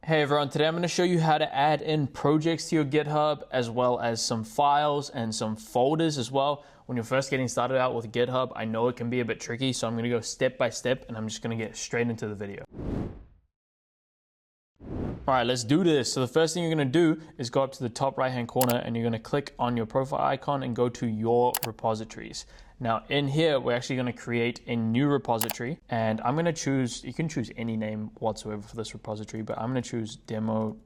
Hey everyone, today I'm going to show you how to add in projects to your GitHub as well as some files and some folders as well. When you're first getting started out with GitHub, I know it can be a bit tricky, so I'm going to go step by step and I'm just going to get straight into the video. All right, let's do this. So the first thing you're going to do is go up to the top right hand corner and you're going to click on your profile icon and go to your repositories. Now in here, we're actually going to create a new repository and I'm going to choose, you can choose any name whatsoever for this repository, but I'm going to choose demo-repo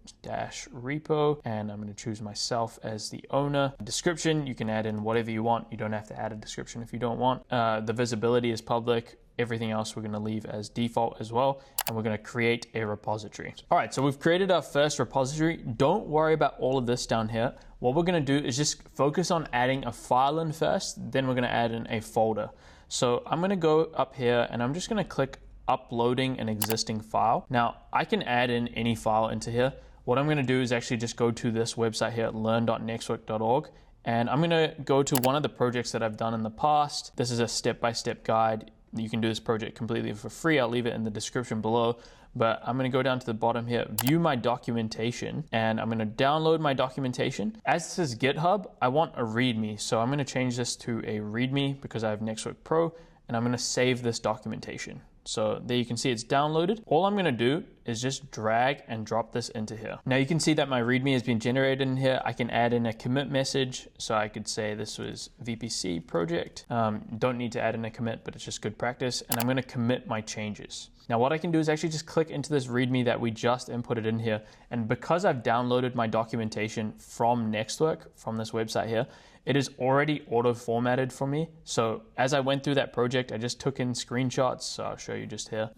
and I'm going to choose myself as the owner. Description, you can add in whatever you want. You don't have to add a description if you don't want. The visibility is public. Everything else we're going to leave as default as well, and we're going to create a repository. All right, so we've created our first repository. Don't worry about all of this down here. What we're going to do is just focus on adding a file in first, then we're going to add in a folder. So I'm going to go up here and I'm just going to click uploading an existing file. Now I can add in any file into here. What I'm going to do is actually just go to this website here, learn.nextwork.org. And I'm going to go to one of the projects that I've done in the past. This is a step-by-step guide. You can do this project completely for free. I'll leave it in the description below, but I'm going to go down to the bottom here, view my documentation, and I'm going to download my documentation. As this is GitHub, I want a README. So I'm going to change this to a README because I have Nextwork Pro, and I'm going to save this documentation. So there you can see it's downloaded. All I'm going to do is just drag and drop this into here. Now you can see that my README has been generated in here. I can add in a commit message. So I could say this was VPC project. Don't need to add in a commit, but it's just good practice. And I'm going to commit my changes. Now what I can do is actually just click into this README that we just inputted in here. And because I've downloaded my documentation from Nextwork, from this website here, it is already auto-formatted for me. So as I went through that project, I just took in screenshots. So I'll show you just here.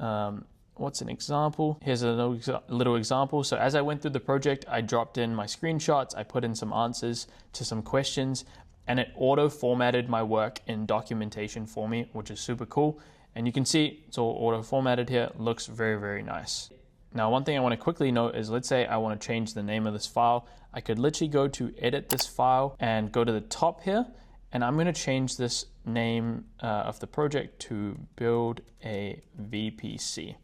What's an example? Here's a little example. So as I went through the project, I dropped in my screenshots. I put in some answers to some questions, and it auto-formatted my work in documentation for me, which is super cool. And you can see it's all auto-formatted here. It looks very, very nice. Now, one thing I want to quickly note is, let's say I want to change the name of this file. I could literally go to edit this file and go to the top here, and I'm going to change this name of the project to build a VPC.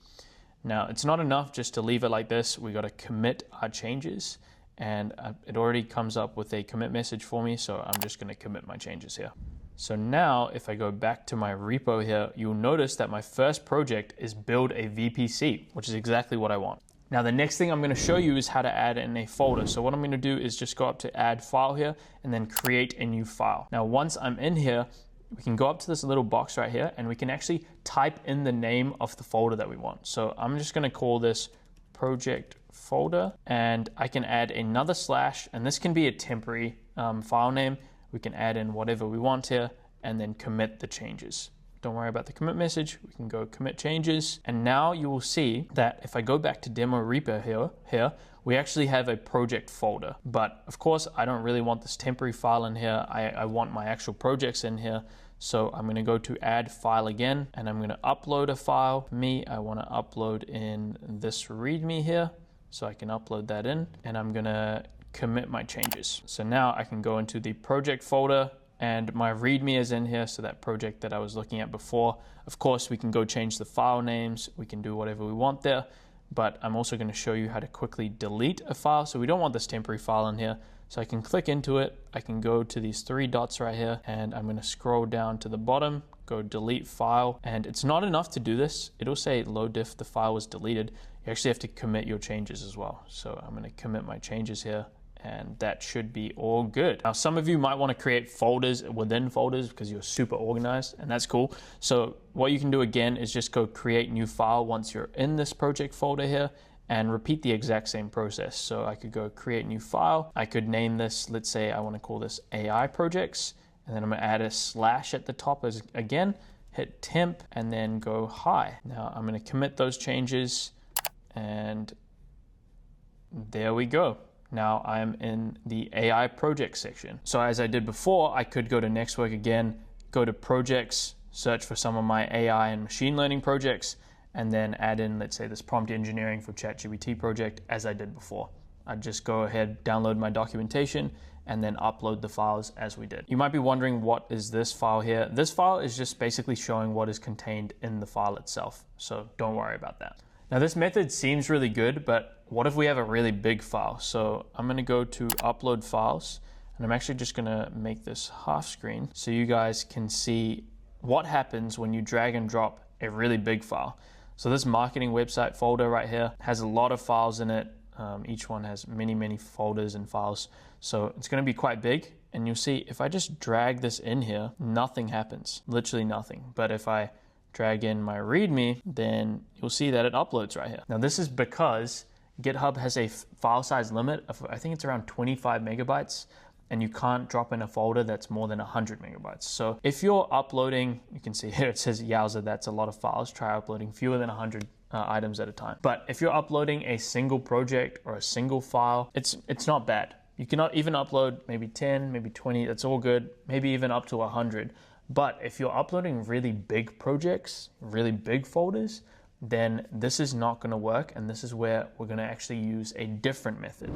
Now, it's not enough just to leave it like this. We got to commit our changes, and it already comes up with a commit message for me. So I'm just going to commit my changes here. So now if I go back to my repo here, you'll notice that my first project is build a VPC, which is exactly what I want. Now the next thing I'm going to show you is how to add in a folder. So what I'm going to do is just go up to add file here and then create a new file. Now once I'm in here, we can go up to this little box right here and we can actually type in the name of the folder that we want. So I'm just going to call this project folder, and I can add another slash, and this can be a temporary file name. We can add in whatever we want here and then commit the changes. Don't worry about the commit message. We can go commit changes. And now you will see that if I go back to demo repo here, we actually have a project folder. But of course, I don't really want this temporary file in here. I want my actual projects in here. So I'm going to go to add file again, and I'm going to upload a file. I want to upload in this README here. So I can upload that in, and I'm going to commit my changes. So now I can go into the project folder and my README is in here. So that project that I was looking at before, of course, we can go change the file names. We can do whatever we want there, but I'm also going to show you how to quickly delete a file. So we don't want this temporary file in here. So I can click into it. I can go to these three dots right here, and I'm going to scroll down to the bottom, go delete file. And it's not enough to do this. It'll say low diff, the file was deleted. You actually have to commit your changes as well. So I'm going to commit my changes here, and that should be all good. Now, some of you might want to create folders within folders because you're super organized, and that's cool. So what you can do again is just go create new file once you're in this project folder here and repeat the exact same process. So I could go create new file. I could name this, let's say I want to call this AI projects, and then I'm going to add a slash at the top as again, hit temp, and then go hi. Now I'm going to commit those changes, and there we go. Now I'm in the AI project section. So as I did before, I could go to Nextwork again, go to projects, search for some of my AI and machine learning projects, and then add in, let's say, this prompt engineering for ChatGPT project as I did before. I'd just go ahead, download my documentation, and then upload the files as we did. You might be wondering, what is this file here? This file is just basically showing what is contained in the file itself. So don't worry about that. Now this method seems really good, but what if we have a really big file? So I'm gonna go to upload files, and I'm actually just gonna make this half screen so you guys can see what happens when you drag and drop a really big file. So this marketing website folder right here has a lot of files in it. Each one has many folders and files. So it's gonna be quite big, and you'll see if I just drag this in here, nothing happens, literally nothing. But if I drag in my README, then you'll see that it uploads right here. Now this is because GitHub has a file size limit of, I think it's around 25 megabytes, and you can't drop in a folder that's more than 100 megabytes. So if you're uploading, you can see here it says, yowza, that's a lot of files. Try uploading fewer than 100 items at a time. But if you're uploading a single project or a single file, it's not bad. You cannot even upload maybe 10, maybe 20, that's all good, maybe even up to 100. But if you're uploading really big projects, really big folders, then this is not gonna work, and this is where we're gonna actually use a different method.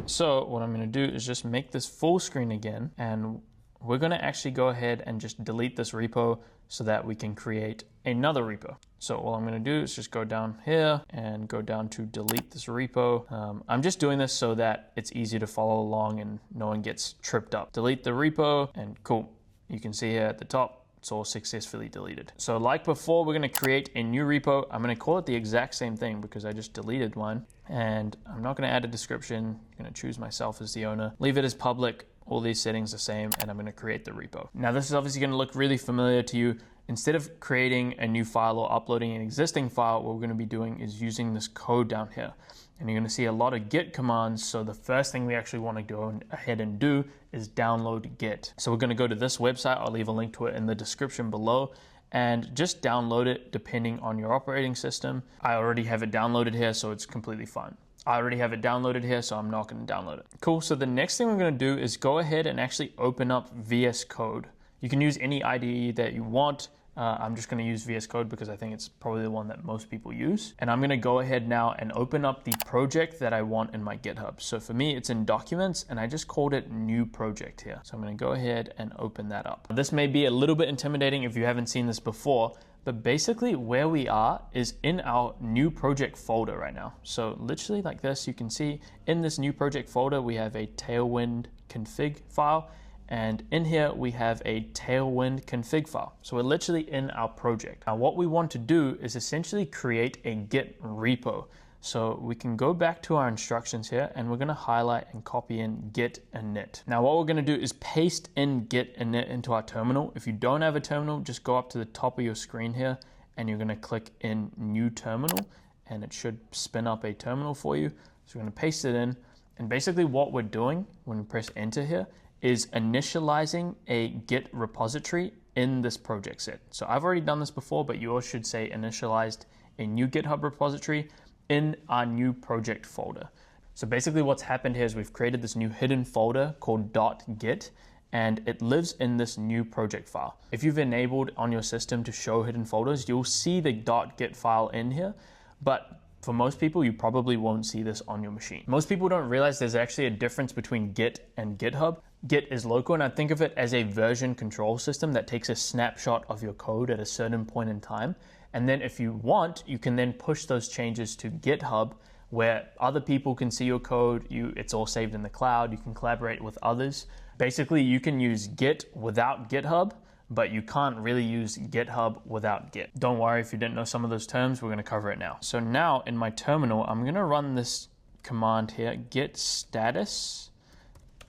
So what I'm gonna do is just make this full screen again, and we're gonna actually go ahead and just delete this repo so that we can create another repo. So all I'm gonna do is just go down here and go down to delete this repo. I'm just doing this so that it's easy to follow along and no one gets tripped up. Delete the repo, and cool. You can see here at the top, it's all successfully deleted. So like before, we're gonna create a new repo. I'm gonna call it the exact same thing because I just deleted one. And I'm not gonna add a description. I'm gonna choose myself as the owner, leave it as public, all these settings the same, and I'm gonna create the repo. Now this is obviously gonna look really familiar to you. Instead of creating a new file or uploading an existing file, what we're gonna be doing is using this code down here. And you're gonna see a lot of Git commands. So the first thing we actually wanna go ahead and do is download Git. So we're gonna go to this website. I'll leave a link to it in the description below, and just download it depending on your operating system. I already have it downloaded here, so it's completely fine. I already have it downloaded here, so I'm not gonna download it. Cool, so the next thing we're gonna do is go ahead and actually open up VS Code. You can use any IDE that you want. I'm just gonna use VS Code because I think it's probably the one that most people use. And I'm gonna go ahead now and open up the project that I want in my GitHub. So for me, it's in Documents, and I just called it New Project here. So I'm gonna go ahead and open that up. This may be a little bit intimidating if you haven't seen this before, but basically where we are is in our new project folder right now. So literally like this, you can see in this new project folder, we have a Tailwind config file. And in here, we have a Tailwind config file. So we're literally in our project. Now what we want to do is essentially create a Git repo. So we can go back to our instructions here, and we're gonna highlight and copy in Git init. Now what we're gonna do is paste in Git init into our terminal. If you don't have a terminal, just go up to the top of your screen here, and you're gonna click in New Terminal, and it should spin up a terminal for you. So we're gonna paste it in, and basically what we're doing when we press enter here is initializing a Git repository in this project set. So I've already done this before, but yours should say initialized a new GitHub repository in our new project folder. So basically what's happened here is we've created this new hidden folder called .git, and it lives in this new project file. If you've enabled on your system to show hidden folders, you'll see the .git file in here, but for most people, you probably won't see this on your machine. Most people don't realize there's actually a difference between Git and GitHub. Git is local, and I think of it as a version control system that takes a snapshot of your code at a certain point in time. And then if you want, you can then push those changes to GitHub, where other people can see your code. It's all saved in the cloud. You can collaborate with others. Basically, you can use Git without GitHub, but you can't really use GitHub without Git. Don't worry if you didn't know some of those terms, we're gonna cover it now. So now in my terminal, I'm gonna run this command here, git status,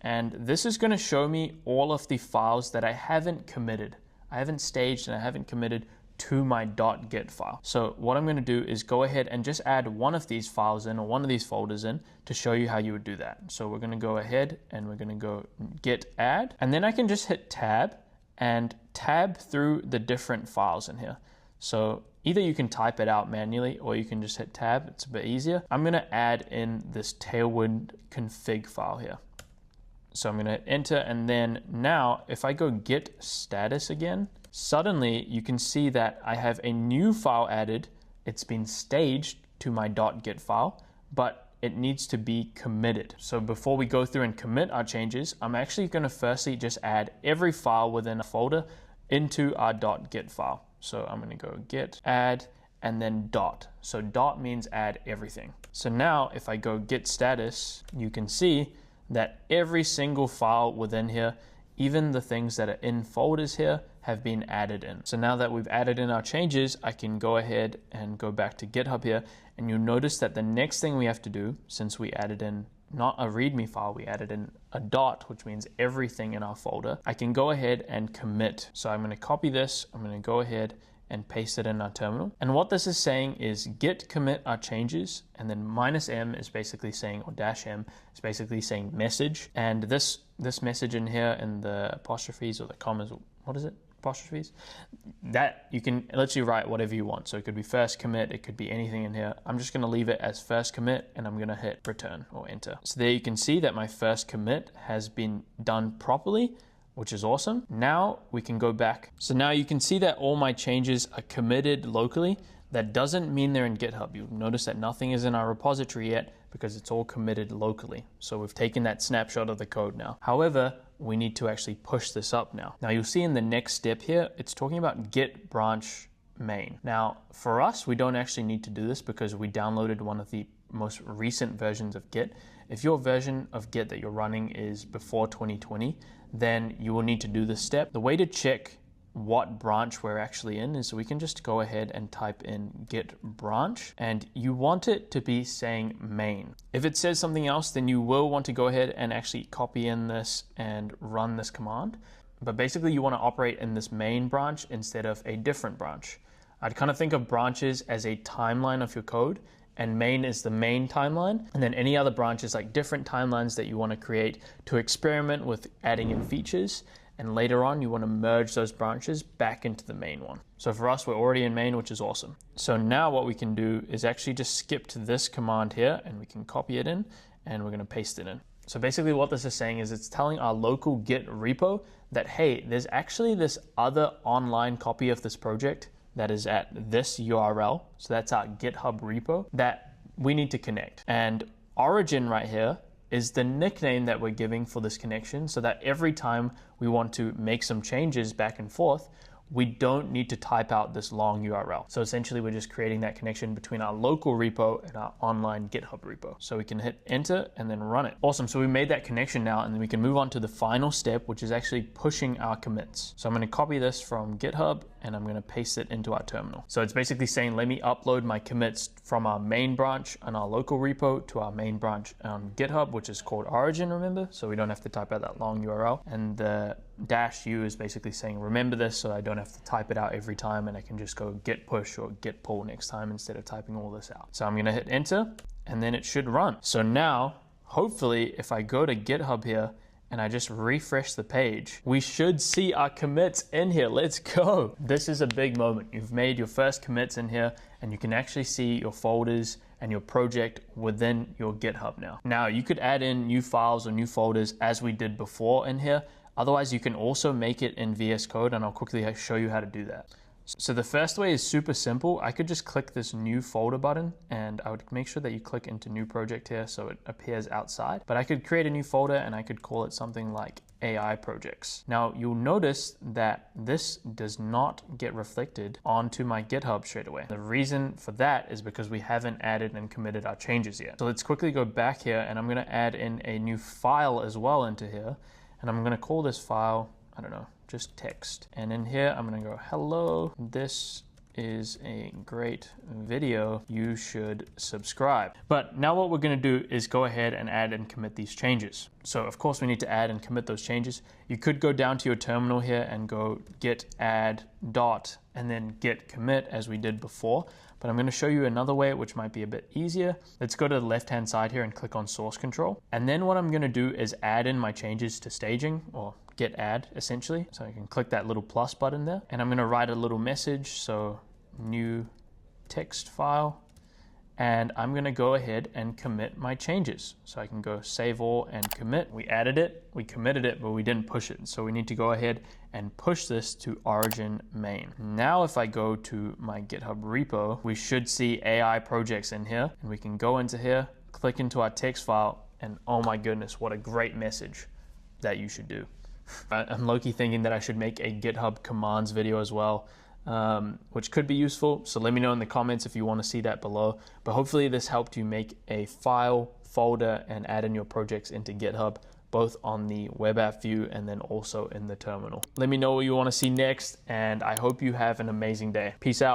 and this is gonna show me all of the files that I haven't committed. I haven't staged and I haven't committed to my .git file. So what I'm gonna do is go ahead and just add one of these files in, or one of these folders in, to show you how you would do that. So we're gonna go ahead and we're gonna go git add, and then I can just hit tab and tab through the different files in here. So either you can type it out manually or you can just hit tab, it's a bit easier. I'm gonna add in this Tailwind config file here. So I'm gonna hit enter, and then now if I go git status again, suddenly you can see that I have a new file added. It's been staged to my .git file, but it needs to be committed. So before we go through and commit our changes, I'm actually gonna firstly just add every file within a folder into our .git file. So I'm going to go git add and then dot. So dot means add everything. So now if I go git status, you can see that every single file within here, even the things that are in folders here, have been added in. So now that we've added in our changes, I can go ahead and go back to GitHub here, and you'll notice that the next thing we have to do, since we added in not a README file, we added in a dot, which means everything in our folder, I can go ahead and commit. So I'm going to copy this, I'm going to go ahead and paste it in our terminal. And what this is saying is git commit our changes, and then -m is basically saying, or -m is basically saying message. And this message in here in the apostrophes or the commas, what is it? Apostrophes, that you can literally write whatever you want. So it could be first commit, it could be anything in here. I'm just going to leave it as first commit, and I'm going to hit return or enter. So there you can see that my first commit has been done properly, which is awesome. Now we can go back. So now you can see that all my changes are committed locally. That doesn't mean they're in GitHub. You'll notice that nothing is in our repository yet because it's all committed locally. So we've taken that snapshot of the code now. However, we need to actually push this up now. Now you'll see in the next step here, it's talking about git branch main. Now for us, we don't actually need to do this because we downloaded one of the most recent versions of Git. If your version of Git that you're running is before 2020, then you will need to do this step. The way to check what branch we're actually in is we can just go ahead and type in git branch, and you want it to be saying main. If it says something else, then you will want to go ahead and actually copy in this and run this command. But basically you want to operate in this main branch instead of a different branch. I'd kind of think of branches as a timeline of your code, and main is the main timeline, and then any other branch is like different timelines that you want to create to experiment with adding in features, and later on you want to merge those branches back into the main one. So for us, we're already in main, which is awesome. So now what we can do is actually just skip to this command here, and we can copy it in, and we're going to paste it in. So basically what this is saying is it's telling our local Git repo that, hey, there's actually this other online copy of this project that is at this URL. So that's our GitHub repo that we need to connect. And origin right here is the nickname that we're giving for this connection, so that every time we want to make some changes back and forth, we don't need to type out this long URL. So essentially we're just creating that connection between our local repo and our online GitHub repo. So we can hit enter and then run it. Awesome, so we made that connection now, and then we can move on to the final step, which is actually pushing our commits. So I'm gonna copy this from GitHub and I'm gonna paste it into our terminal. So it's basically saying, let me upload my commits from our main branch on our local repo to our main branch on GitHub, which is called origin, remember? So we don't have to type out that long URL. And the -u is basically saying, remember this, so I don't have to type it out every time, and I can just go git push or git pull next time instead of typing all this out. So I'm gonna hit enter, and then it should run. So now, hopefully, if I go to GitHub here, and I just refresh the page, we should see our commits in here. Let's go. This is a big moment. You've made your first commits in here, and you can actually see your folders and your project within your GitHub now. Now, you could add in new files or new folders as we did before in here. Otherwise, you can also make it in VS Code, and I'll quickly show you how to do that. So the first way is super simple. I could just click this new folder button, and I would make sure that you click into new project here so it appears outside. But I could create a new folder and I could call it something like AI projects. Now you'll notice that this does not get reflected onto my GitHub straight away. The reason for that is because we haven't added and committed our changes yet. So let's quickly go back here, and I'm gonna add in a new file as well into here. And I'm gonna call this file, I don't know, just text. And in here, I'm gonna go, hello, this is a great video, you should subscribe. But now what we're gonna do is go ahead and add and commit these changes. So of course we need to add and commit those changes. You could go down to your terminal here and go git add dot and then git commit as we did before. But I'm gonna show you another way which might be a bit easier. Let's go to the left-hand side here and click on source control. And then what I'm gonna do is add in my changes to staging, or git add essentially. So I can click that little plus button there, and I'm gonna write a little message, so new text file, and I'm gonna go ahead and commit my changes. So I can go save all and commit. We added it, we committed it, but we didn't push it. So we need to go ahead and push this to origin main. Now if I go to my GitHub repo, we should see AI projects in here, and we can go into here, click into our text file, and oh my goodness, what a great message that you should do. I'm low-key thinking that I should make a GitHub Commands video as well. which could be useful. So let me know in the comments if you want to see that below. But hopefully this helped you make a file, folder, and add in your projects into GitHub, both on the web app view and then also in the terminal. Let me know what you want to see next, and I hope you have an amazing day. Peace out.